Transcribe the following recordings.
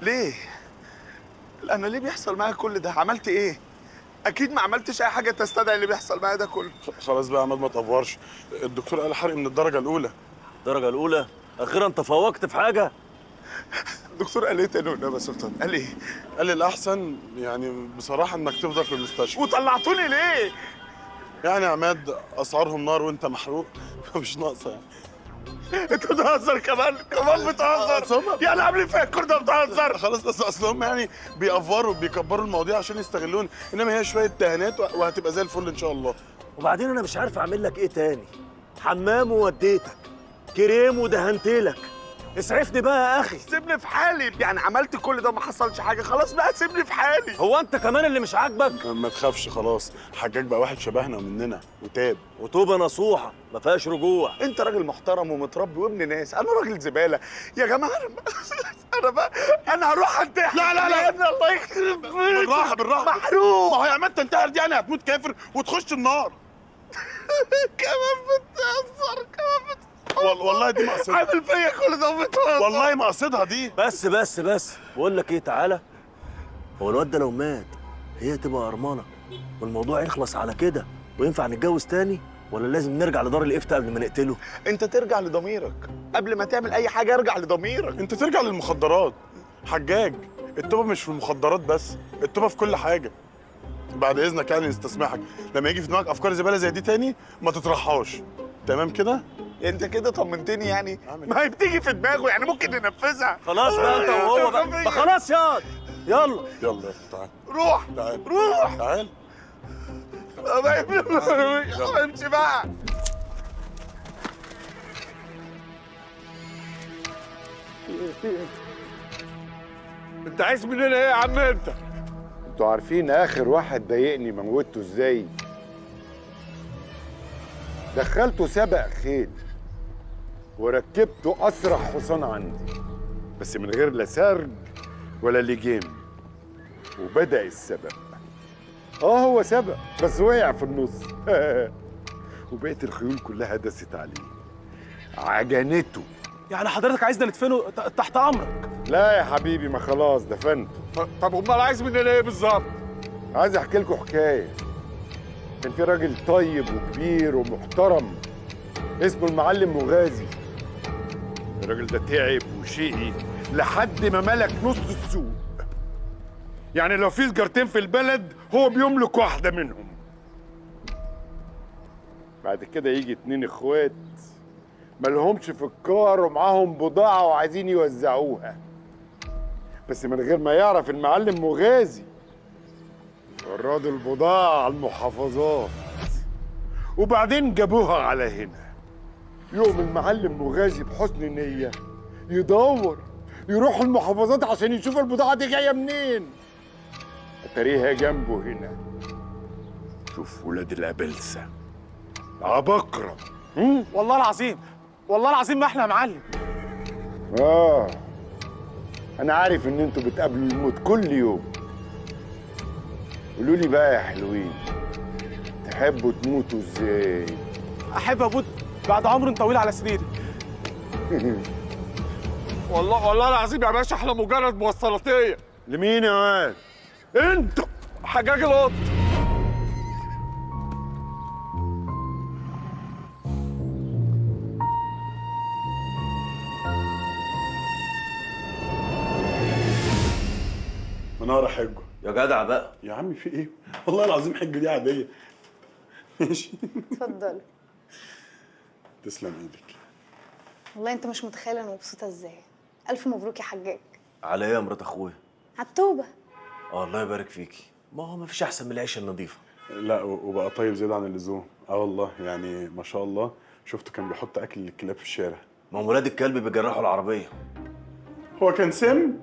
ليه؟ انا ليه بيحصل معايا كل ده؟ عملت ايه؟ اكيد ما عملتش اي حاجه تستدعي اللي بيحصل معايا ده كله. خلاص بقى يا عماد ما تقفرش. الدكتور قال حرق من الدرجه الاولى. الدرجة الأولى؟ أخيرا تفوقت في حاجة؟ الدكتور قال ايه تاني قدام يا سلطان؟ قال ايه؟ قال لي الاحسن يعني بصراحه انك تفضل في المستشفى. وطلعتوني ليه؟ يعني يا عماد اسعارهم نار وانت محروق فمش ناقصه يعني. انت بتهزر كمان بتهزر. يلا قبل الفكر ده بتهزر. خلاص بس اصلهم يعني بيأفوروا بيكبروا المواضيع عشان يستغلون، انما هي شويه دهانات وهتبقى زي الفل ان شاء الله. وبعدين أنا مش عارف أعمل لك إيه تاني. حمام ووديتك، كريم ودهنتلك، اسعفني بقى يا أخي. سيبني في حالي، يعني عملت كل ده وما حصلش حاجه، خلاص بقى سيبني في حالي. هو أنت كمان اللي مش عاجبك؟ ما تخافش خلاص، حجاج بقى واحد شبهنا ومننا وتاب. وتوبة نصوحة ما فيهاش رجوع. انت راجل محترم ومتربي وابن ناس، انا راجل زباله يا جماعه. انا بقى انا هروح انتحر. لا. يا ابني الله يخرب بيتك. بالراحه محروق. ما هو يا عماد تنتحر دي يعني هتموت كافر وتخش النار. كمان بتهزر والله دي مقصدها. عامل فيا كل ده بتهزر. والله مقصدها دي. بس بقول لك إيه، تعالى. هو الواد ده لو مات هي تبقى أرمانة والموضوع يخلص على كده وينفع نتجوز تاني، ولا لازم نرجع لدار الإفتاء قبل ما نقتله؟ انت ترجع لضميرك قبل ما تعمل اي حاجه، ارجع لضميرك. انت ترجع للمخدرات. حجاج التوبه مش في المخدرات بس، التوبه في كل حاجه. بعد اذنك يعني نستسمحك، لما يجي في دماغك افكار زباله زي دي تاني ما تطرحهاش. تمام كده؟ انت كده طمنتني يعني. أعمل ما هي بتيجي في دماغه يعني، ممكن ننفذها. خلاص بقى أنت وهو بقى خلاص يلا. يلا تعال روح تعال روح. تعال. امشي بقى. انت عايز مننا ايه يا عم انت؟ انتوا عارفين اخر واحد ضايقني موتته ازاي؟ دخلته سبق خيل وركبته اسرع حصان عندي، بس من غير لا سرج ولا لجام، وبدأ السبق. هو سبق بس وقع في النص. وبقيت الخيول كلها دست عليه، عجنته. يعني حضرتك عايزنا ندفنه تحت امرك؟ لا يا حبيبي، ما خلاص دفنته. طب امال عايز مننا ايه بالظبط؟ عايز احكي لكم حكايه. كان في راجل طيب وكبير ومحترم اسمه المعلم مغازي. الراجل ده تعب وشقي لحد ما ملك نص السوق. يعني لو في سجارتين في البلد هو بيملك واحده منهم. بعد كده يجي 2 اخوات مالهمش في الكار ومعاهم بضاعه وعايزين يوزعوها، بس من غير ما يعرف المعلم مغازي. وردوا البضاعة على المحافظات وبعدين جابوها على هنا. يقوم المعلم مغازي بحسن نية يدور يروح المحافظات عشان يشوف البضاعة دي جاية منين. اتاريها جنبه هنا. شوف ولاد الأبلسة عبقرة. والله العظيم والله العظيم ما احنا يا معلم. أنا عارف إن أنتوا بتقابلوا الموت كل يوم. قولوا لي بقى يا حلوين، تحبوا تموتوا ازاي؟ احب اموت بعد عمر طويل على سريري. والله العظيم يا باشا احنا مجرد موصلاتيه. لمين يا واد؟ انت حجاج القط. منار حجه. يا جدع بقى. يا عمي في ايه؟ والله العظيم حجه دي عاديه. ماشي. اتفضل. تسلم ايدك. والله انت مش متخيل انا مبسوطه ازاي. الف مبروك يا حجاج. على ايه يا مرات اخويا؟ على التوبه. الله يبارك فيكي. ما هو ما فيش احسن من العيشه النظيفه. لا وبقى طيب زياده عن اللزوم. والله يعني ما شاء الله. شفته كان بيحط اكل للكلاب في الشارع. ما هم ولاد الكلب بيجرحوا العربيه. هو كان سم.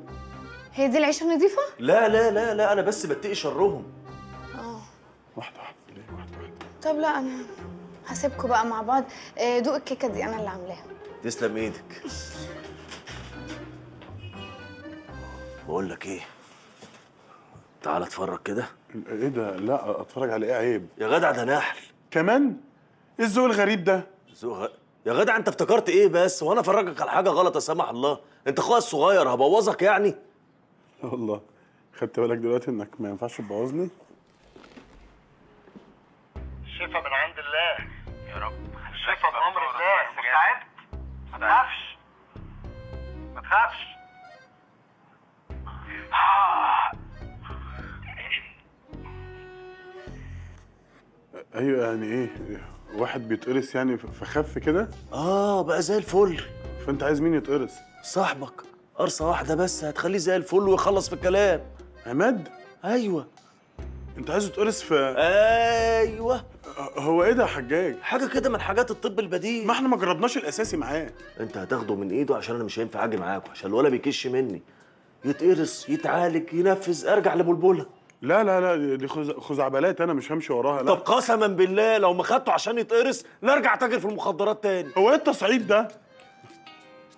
هي دي العيشه النظيفه؟ لا انا بس بتقي شرهم. واحده ليه واحده. طب لا انا هسيبكم بقى مع بعض. دوق الكيكه دي انا اللي عاملاها. تسلم ايدك. بقول لك ايه، تعال اتفرج كده. ايه ده؟ لا اتفرج على ايه؟ عيب يا جدع ده نحل كمان. ايه الذوق الغريب ده؟ يا جدع انت افتكرت ايه بس؟ وانا افرجك على حاجه غلط لا سمح الله؟ انت اخويا الصغير هبوظك يعني؟ والله خدت بالك دلوقتي انك ما ينفعش تبوظني؟ شفا من عند الله يا رب. شفا بأمر الله. مستعد؟ ما تخافش ما تخافش. ايوه يعني ايه؟ واحد بيتقرص يعني فخف كده؟ بقى زي الفل. فانت عايز مين يتقرص؟ صاحبك قرصه واحده بس هتخليه زي الفل ويخلص في الكلام. عماد؟ ايوه انت عايزه يتقرص في ايوه، هو ايه ده يا حجاج؟ حاجه كده من حاجات الطب البديل. ما احنا ما جربناش الاساسي معاه. انت هتاخده من ايده عشان انا مش هينفع اجي معاكوا، عشان الولا بيكش مني. يتقرص يتعالج ينفذ ارجع لبلبله. لا لا لا، دي خزعبلات، انا مش همشي وراها. لا طب قسما بالله لو ما خدته عشان يتقرص لا ارجع تاجر في المخدرات تاني. هو ايه التصعيد ده؟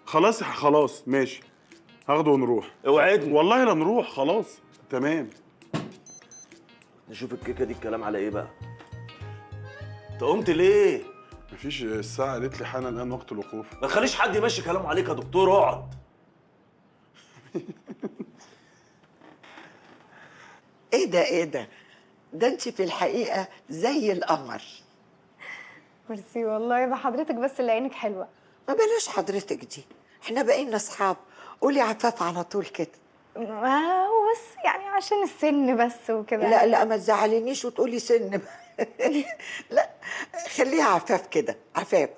خلاص خلاص ماشي، هاخده ونروح. اوعدني. والله لا نروح، خلاص تمام. نشوف الكيكه دي الكلام على ايه بقى. انت قمت ليه؟ مفيش، الساعة قالت لي حان الآن وقت الوقوف. ما تخليش حد يمشي كلامه عليك يا دكتور، اقعد. ايه ده ايه ده؟ ده انت في الحقيقة زي القمر. ميرسي والله، ده حضرتك بس اللي عينك حلوه. ما بلاش حضرتك دي، احنا بقينا اصحاب. قولي عفاف على طول كده. ما هو بس يعني عشان السن بس وكده. لا لا، ما تزعلينيش وتقولي سن. لا، خليها عفاف كده، عفاف.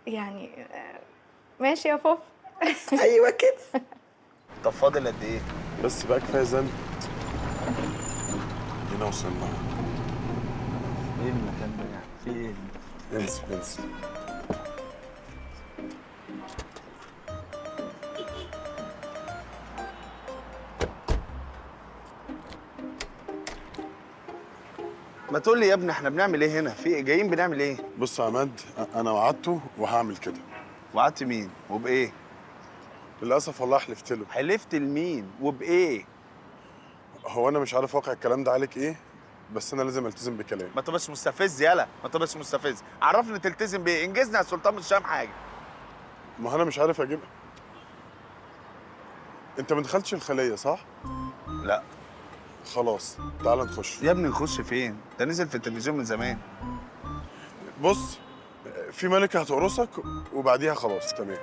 يعني ماشي يا فوف. ايوه كده. طب فاضل قد ايه؟ بس بقى كفاية زن. هنا وصلنا. ايه المكان ده يعني؟ في ايه؟ انزل انزل. ما تقول لي يا ابني احنا بنعمل ايه هنا؟ في إيه؟ جايين بنعمل ايه؟ بص يا عماد، أنا وعدته وهعمل كده. وعدت مين؟ وبايه؟ للأسف والله حلفت له. حلفت لمين؟ وبايه؟ هو أنا مش عارف واقع الكلام ده عليك إيه، بس أنا لازم ألتزم بكلامي. ما تبقاش مستفز يالا، ما تبقاش مستفز، عرفني تلتزم بايه؟ انجزنا يا سلطان، مش فاهم حاجه. ما هو أنا مش عارف أجيبها. أنت ما دخلتش الخلية صح؟ لا خلاص تعال نخش. يا ابني نخش فين؟ ده نزل في التلفزيون من زمان. بص، في ملكة هتقرصك وبعديها خلاص تمام.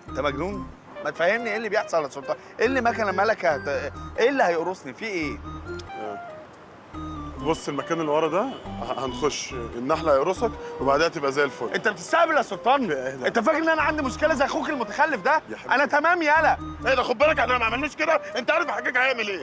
انت مجنون؟ ما تفهمني ايه اللي بيحصل يا سلطان؟ ايه اللي مكنه ملكه ايه اللي هيقرصني؟ في ايه؟ بص المكان اللي ورا ده هنخش، النحلة هيقرصك وبعدها تبقى زي الفل. انت بتستقبل يا سلطان؟ اهدى. انت فاكر ان انا عندي مشكله زي اخوك المتخلف ده؟ يا حبيبي. انا تمام يالا. ايه ده، خد بالك احنا ما عملناش كده، انت عارف الحجاج هيعمل ايه.